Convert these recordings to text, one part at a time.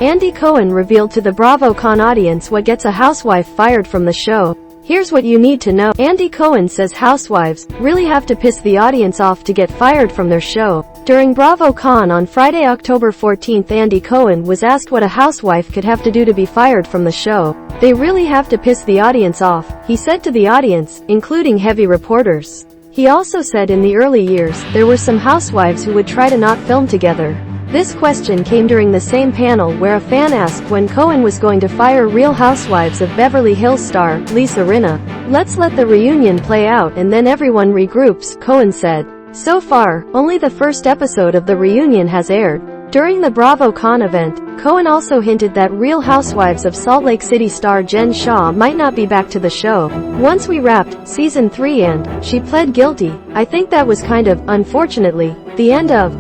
Andy Cohen revealed to the BravoCon audience what gets a housewife fired from the show. Here's what you need to know. Andy Cohen says housewives really have to piss the audience off to get fired from their show. During BravoCon on Friday, October 14th, Andy Cohen was asked what a housewife could have to do to be fired from the show. They really have to piss the audience off, he said to the audience, including heavy reporters. He also said in the early years, there were some housewives who would try to not film together. This question came during the same panel where a fan asked when Cohen was going to fire Real Housewives of Beverly Hills star, Lisa Rinna. "Let's let the reunion play out and then everyone regroups," Cohen said. So far, only the first episode of the reunion has aired. During the BravoCon event, Cohen also hinted that Real Housewives of Salt Lake City star Jen Shah might not be back to the show. "Once we wrapped season 3 and she pled guilty, I think that was kind of, unfortunately, the end of,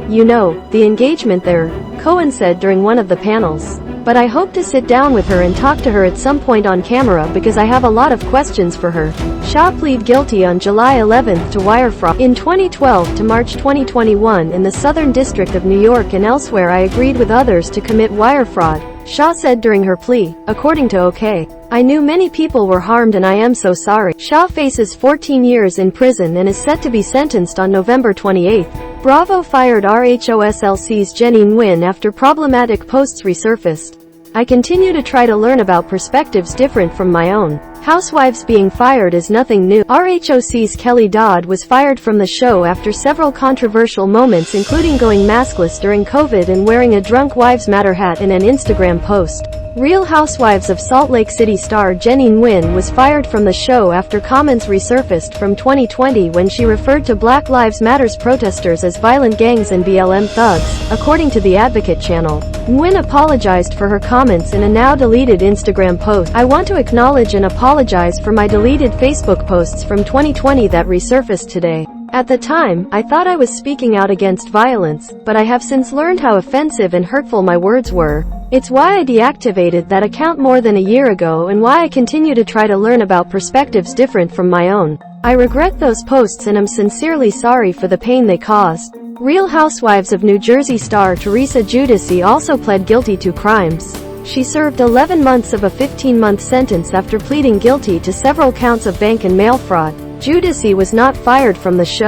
the engagement there," Cohen said during one of the panels. "But I hope to sit down with her and talk to her at some point on camera because I have a lot of questions for her." Shah pleaded guilty on July 11th to wire fraud. "In 2012 to March 2021 in the Southern District of New York and elsewhere I agreed with others to commit wire fraud," Shah said during her plea, according to OK. "I knew many people were harmed and I am so sorry." Shah faces 14 years in prison and is set to be sentenced on November 28. Bravo fired RHOSLC's Jenny Nguyen after problematic posts resurfaced. "I continue to try to learn about perspectives different from my own. Housewives being fired is nothing new." RHOC's Kelly Dodd was fired from the show after several controversial moments, including going maskless during COVID and wearing a Drunk Wives Matter hat in an Instagram post. Real Housewives of Salt Lake City star Jenny Nguyen was fired from the show after comments resurfaced from 2020 when she referred to Black Lives Matter's protesters as violent gangs and BLM thugs, according to the Advocate channel. Nguyen apologized for her comments in a now-deleted Instagram post. "I want to acknowledge and apologize for my deleted Facebook posts from 2020 that resurfaced today. At the time, I thought I was speaking out against violence, but I have since learned how offensive and hurtful my words were. It's why I deactivated that account more than a year ago and why I continue to try to learn about perspectives different from my own. I regret those posts and am sincerely sorry for the pain they caused." Real Housewives of New Jersey star Teresa Giudice also pled guilty to crimes. She served 11 months of a 15-month sentence after pleading guilty to several counts of bank and mail fraud. Giudice was not fired from the show.